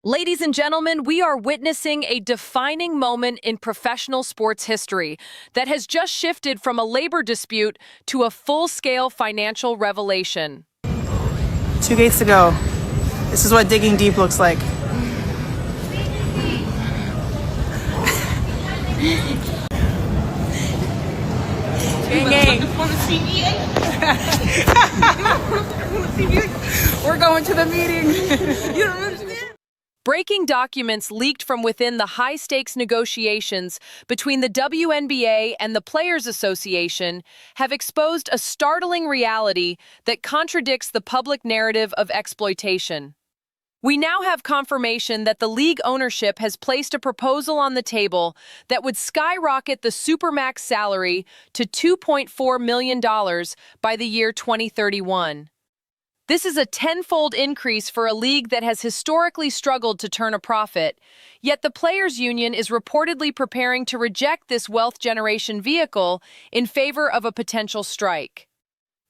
Ladies and gentlemen, we are witnessing a defining moment in professional sports history that has just shifted from a labor dispute to a full-scale financial revelation. 2 gates to go. This is what digging deep looks like. Gang, gang. We're going to the meeting. You don't understand? Breaking documents leaked from within the high-stakes negotiations between the WNBA and the Players Association have exposed a startling reality that contradicts the public narrative of exploitation. We now have confirmation that the league ownership has placed a proposal on the table that would skyrocket the Supermax salary to $2.4 million by the year 2031. This is a tenfold increase for a league that has historically struggled to turn a profit, yet the Players' Union is reportedly preparing to reject this wealth generation vehicle in favor of a potential strike.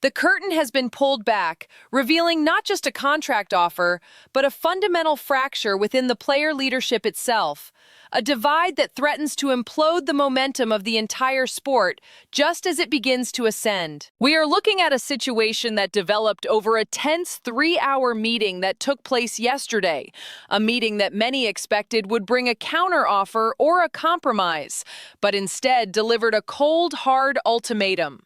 The curtain has been pulled back, revealing not just a contract offer, but a fundamental fracture within the player leadership itself, a divide that threatens to implode the momentum of the entire sport just as it begins to ascend. We are looking at a situation that developed over a tense 3-hour meeting that took place yesterday, a meeting that many expected would bring a counteroffer or a compromise, but instead delivered a cold, hard ultimatum.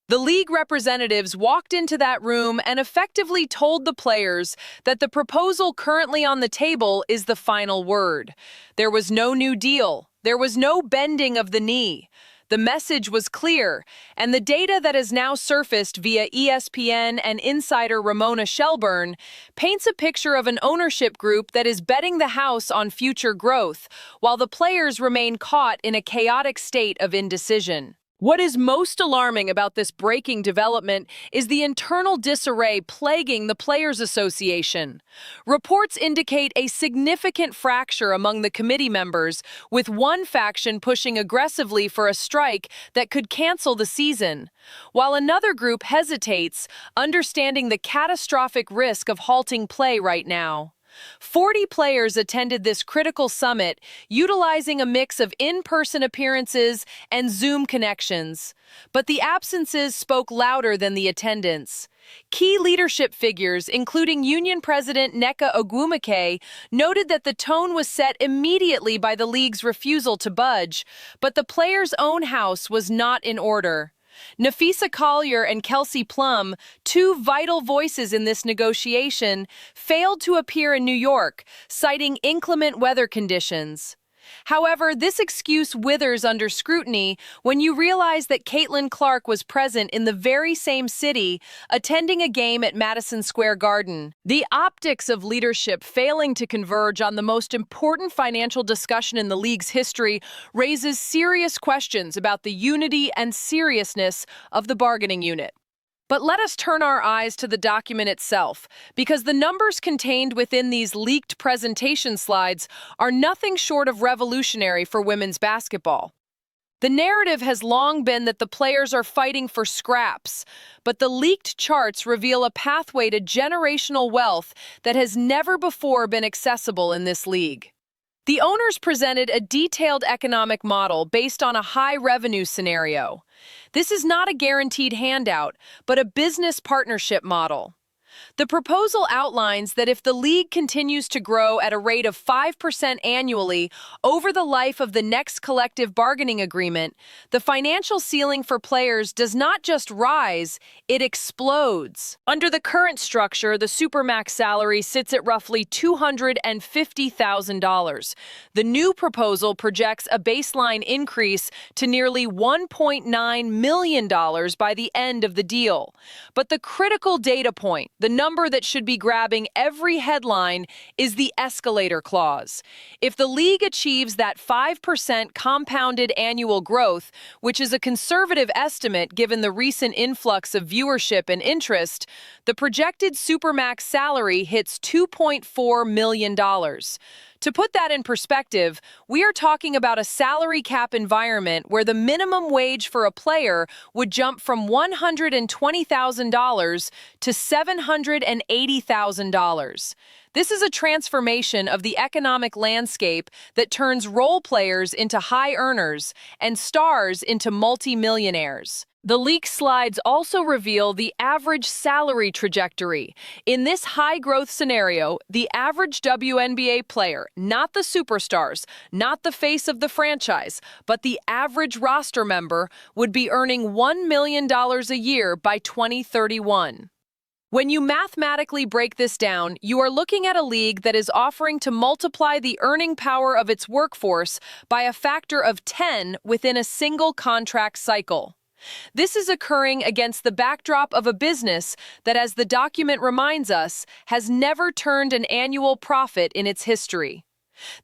The league representatives walked into that room and effectively told the players that the proposal currently on the table is the final word. There was no new deal. There was no bending of the knee. The message was clear, and the data that has now surfaced via ESPN and insider Ramona Shelburne paints a picture of an ownership group that is betting the house on future growth, while the players remain caught in a chaotic state of indecision. What is most alarming about this breaking development is the internal disarray plaguing the Players Association. Reports indicate a significant fracture among the committee members, with one faction pushing aggressively for a strike that could cancel the season, while another group hesitates, understanding the catastrophic risk of halting play right now. 40 players attended this critical summit, utilizing a mix of in-person appearances and Zoom connections. But the absences spoke louder than the attendance. Key leadership figures, including Union President Nneka Ogwumike, noted that the tone was set immediately by the league's refusal to budge, but the players' own house was not in order. Nafisa Collier and Kelsey Plum, two vital voices in this negotiation, failed to appear in New York, citing inclement weather conditions. However, this excuse withers under scrutiny when you realize that Caitlin Clark was present in the very same city, attending a game at Madison Square Garden. The optics of leadership failing to converge on the most important financial discussion in the league's history raises serious questions about the unity and seriousness of the bargaining unit. But let us turn our eyes to the document itself, because the numbers contained within these leaked presentation slides are nothing short of revolutionary for women's basketball. The narrative has long been that the players are fighting for scraps, but the leaked charts reveal a pathway to generational wealth that has never before been accessible in this league. The owners presented a detailed economic model based on a high-revenue scenario. This is not a guaranteed handout, but a business partnership model. The proposal outlines that if the league continues to grow at a rate of 5% annually over the life of the next collective bargaining agreement, the financial ceiling for players does not just rise, it explodes. Under the current structure, the Supermax salary sits at roughly $250,000. The new proposal projects a baseline increase to nearly $1.9 million by the end of the deal. But the critical data point, the number that should be grabbing every headline, is the escalator clause. If the league achieves that 5% compounded annual growth, which is a conservative estimate given the recent influx of viewership and interest, the projected Supermax salary hits $2.4 million. To put that in perspective, we are talking about a salary cap environment where the minimum wage for a player would jump from $120,000 to $780,000. This is a transformation of the economic landscape that turns role players into high earners and stars into multimillionaires. The leak slides also reveal the average salary trajectory. In this high-growth scenario, the average WNBA player, not the superstars, not the face of the franchise, but the average roster member, would be earning $1 million a year by 2031. When you mathematically break this down, you are looking at a league that is offering to multiply the earning power of its workforce by a factor of 10 within a single contract cycle. This is occurring against the backdrop of a business that, as the document reminds us, has never turned an annual profit in its history.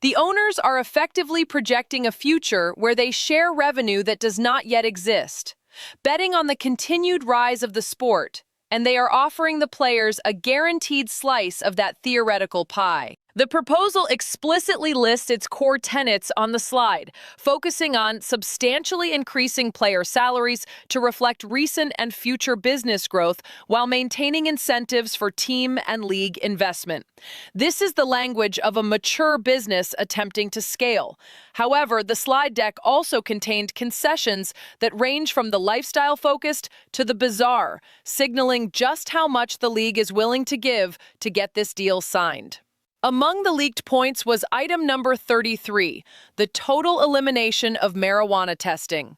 The owners are effectively projecting a future where they share revenue that does not yet exist, betting on the continued rise of the sport, and they are offering the players a guaranteed slice of that theoretical pie. The proposal explicitly lists its core tenets on the slide, focusing on substantially increasing player salaries to reflect recent and future business growth while maintaining incentives for team and league investment. This is the language of a mature business attempting to scale. However, the slide deck also contained concessions that range from the lifestyle-focused to the bizarre, signaling just how much the league is willing to give to get this deal signed. Among the leaked points was item number 33, the total elimination of marijuana testing.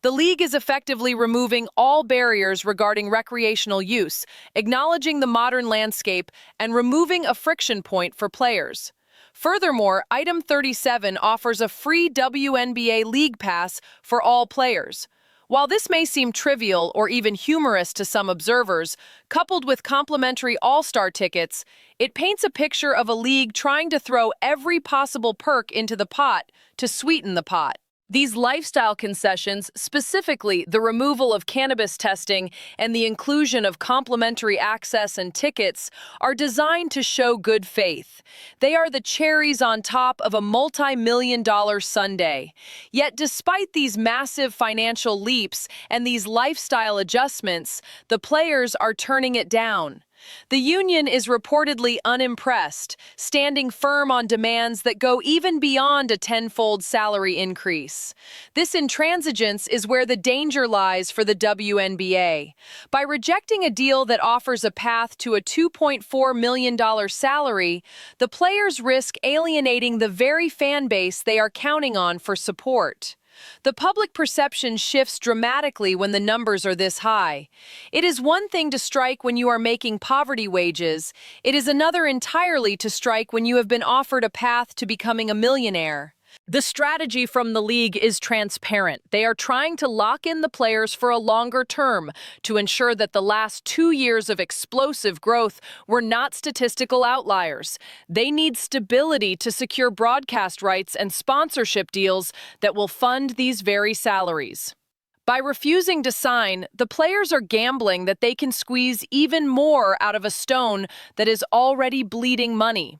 The league is effectively removing all barriers regarding recreational use, acknowledging the modern landscape, and removing a friction point for players. Furthermore, item 37 offers a free WNBA League Pass for all players. While this may seem trivial or even humorous to some observers, coupled with complimentary All-Star tickets, it paints a picture of a league trying to throw every possible perk into the pot to sweeten the pot. These lifestyle concessions, specifically the removal of cannabis testing and the inclusion of complimentary access and tickets, are designed to show good faith. They are the cherries on top of a multi-million-dollar sundae. Yet despite these massive financial leaps and these lifestyle adjustments, the players are turning it down. The union is reportedly unimpressed, standing firm on demands that go even beyond a tenfold salary increase. This intransigence is where the danger lies for the WNBA. By rejecting a deal that offers a path to a $2.4 million salary, the players risk alienating the very fan base they are counting on for support. The public perception shifts dramatically when the numbers are this high. It is one thing to strike when you are making poverty wages. It is another entirely to strike when you have been offered a path to becoming a millionaire. The strategy from the league is transparent. They are trying to lock in the players for a longer term to ensure that the last 2 years of explosive growth were not statistical outliers. They need stability to secure broadcast rights and sponsorship deals that will fund these very salaries. By refusing to sign, the players are gambling that they can squeeze even more out of a stone that is already bleeding money.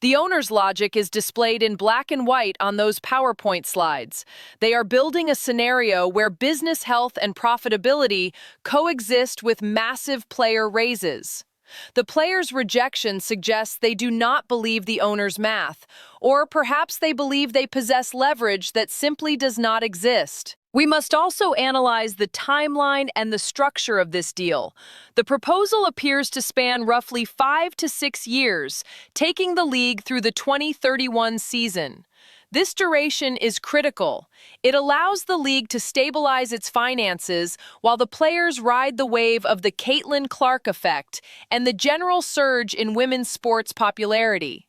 The owner's logic is displayed in black and white on those PowerPoint slides. They are building a scenario where business health and profitability coexist with massive player raises. The players' rejection suggests they do not believe the owner's math, or perhaps they believe they possess leverage that simply does not exist. We must also analyze the timeline and the structure of this deal. The proposal appears to span roughly 5 to 6 years, taking the league through the 2031 season. This duration is critical. It allows the league to stabilize its finances while the players ride the wave of the Caitlin Clark effect and the general surge in women's sports popularity.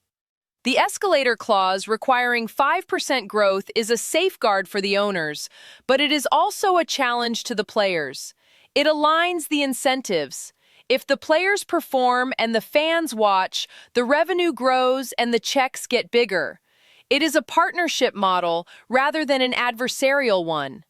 The escalator clause requiring 5% growth is a safeguard for the owners, but it is also a challenge to the players. It aligns the incentives. If the players perform and the fans watch, the revenue grows and the checks get bigger. It is a partnership model rather than an adversarial one.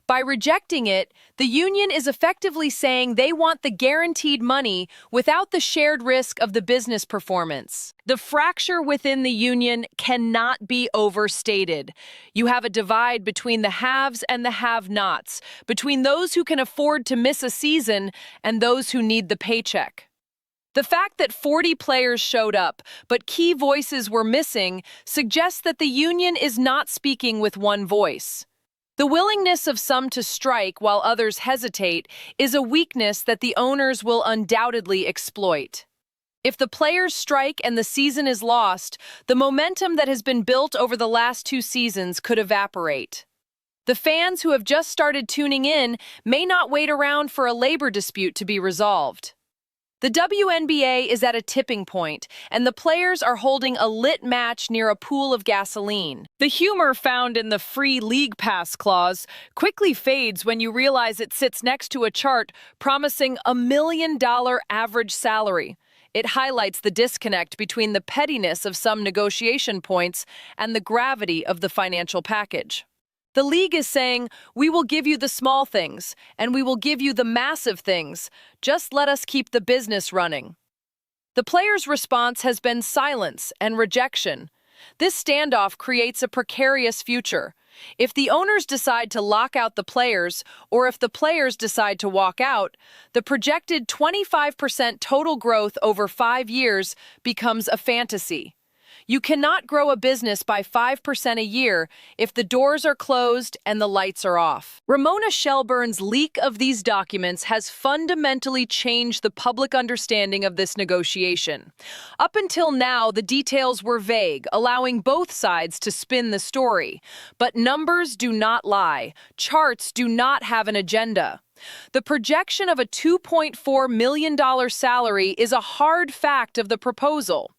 By rejecting it, the union is effectively saying they want the guaranteed money without the shared risk of the business performance. The fracture within the union cannot be overstated. You have a divide between the haves and the have-nots, between those who can afford to miss a season and those who need the paycheck. The fact that 40 players showed up, but key voices were missing, suggests that the union is not speaking with one voice. The willingness of some to strike while others hesitate is a weakness that the owners will undoubtedly exploit. If the players strike and the season is lost, the momentum that has been built over the last 2 seasons could evaporate. The fans who have just started tuning in may not wait around for a labor dispute to be resolved. The WNBA is at a tipping point, and the players are holding a lit match near a pool of gasoline. The humor found in the free league pass clause quickly fades when you realize it sits next to a chart promising $1 million average salary. It highlights the disconnect between the pettiness of some negotiation points and the gravity of the financial package. The league is saying, we will give you the small things, and we will give you the massive things. Just let us keep the business running. The players' response has been silence and rejection. This standoff creates a precarious future. If the owners decide to lock out the players, or if the players decide to walk out, the projected 25% total growth over 5 years becomes a fantasy. You cannot grow a business by 5% a year if the doors are closed and the lights are off. Ramona Shelburne's leak of these documents has fundamentally changed the public understanding of this negotiation. Up until now, the details were vague, allowing both sides to spin the story. But numbers do not lie. Charts do not have an agenda. The projection of a $2.4 million salary is a hard fact of the proposal.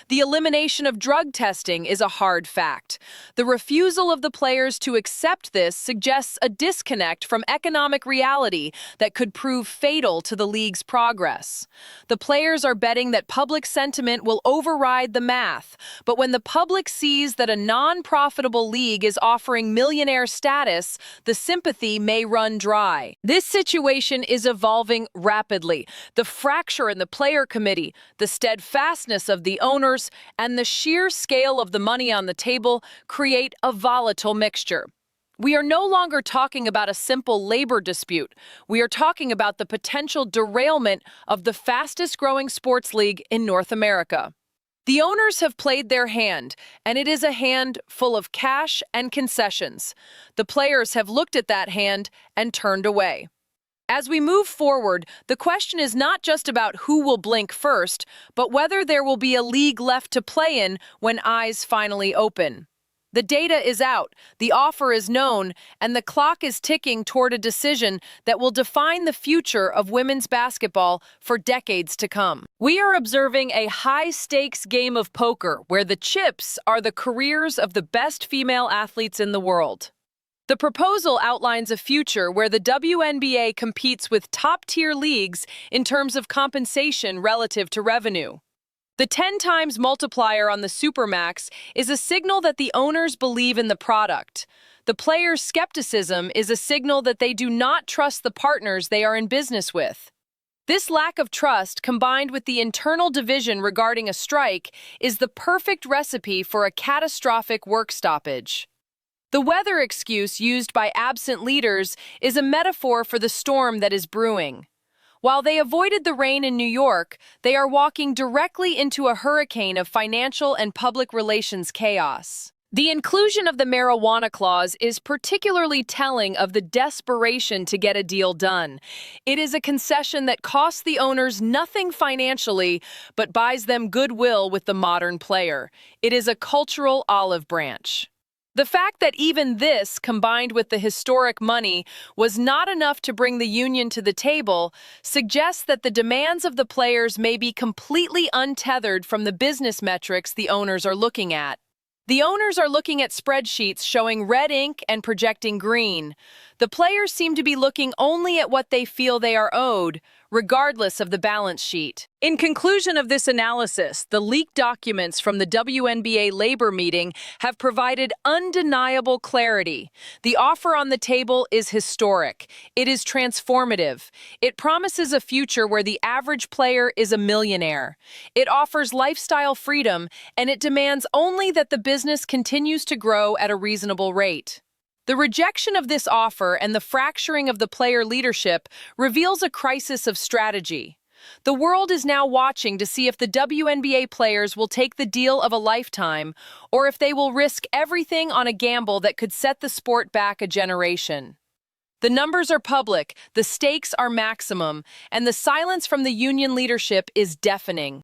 The elimination of drug testing is a hard fact. The refusal of the players to accept this suggests a disconnect from economic reality that could prove fatal to the league's progress. The players are betting that public sentiment will override the math, but when the public sees that a non-profitable league is offering millionaire status, the sympathy may run dry. This situation is evolving rapidly. The fracture in the player committee, the steadfastness of the owners, and the sheer scale of the money on the table create a volatile mixture. We are no longer talking about a simple labor dispute. We are talking about the potential derailment of the fastest-growing sports league in North America. The owners have played their hand, and it is a hand full of cash and concessions. The players have looked at that hand and turned away. As we move forward, the question is not just about who will blink first, but whether there will be a league left to play in when eyes finally open. The data is out, the offer is known, and the clock is ticking toward a decision that will define the future of women's basketball for decades to come. We are observing a high-stakes game of poker where the chips are the careers of the best female athletes in the world. The proposal outlines a future where the WNBA competes with top-tier leagues in terms of compensation relative to revenue. The 10 times multiplier on the Supermax is a signal that the owners believe in the product. The players' skepticism is a signal that they do not trust the partners they are in business with. This lack of trust, combined with the internal division regarding a strike, is the perfect recipe for a catastrophic work stoppage. The weather excuse used by absent leaders is a metaphor for the storm that is brewing. While they avoided the rain in New York, they are walking directly into a hurricane of financial and public relations chaos. The inclusion of the marijuana clause is particularly telling of the desperation to get a deal done. It is a concession that costs the owners nothing financially, but buys them goodwill with the modern player. It is a cultural olive branch. The fact that even this, combined with the historic money, was not enough to bring the union to the table, suggests that the demands of the players may be completely untethered from the business metrics the owners are looking at. The owners are looking at spreadsheets showing red ink and projecting green. The players seem to be looking only at what they feel they are owed, regardless of the balance sheet. In conclusion of this analysis, the leaked documents from the WNBA labor meeting have provided undeniable clarity. The offer on the table is historic. It is transformative. It promises a future where the average player is a millionaire. It offers lifestyle freedom, and it demands only that the business continues to grow at a reasonable rate. The rejection of this offer and the fracturing of the player leadership reveals a crisis of strategy. The world is now watching to see if the WNBA players will take the deal of a lifetime or if they will risk everything on a gamble that could set the sport back a generation. The numbers are public, the stakes are maximum, and the silence from the union leadership is deafening.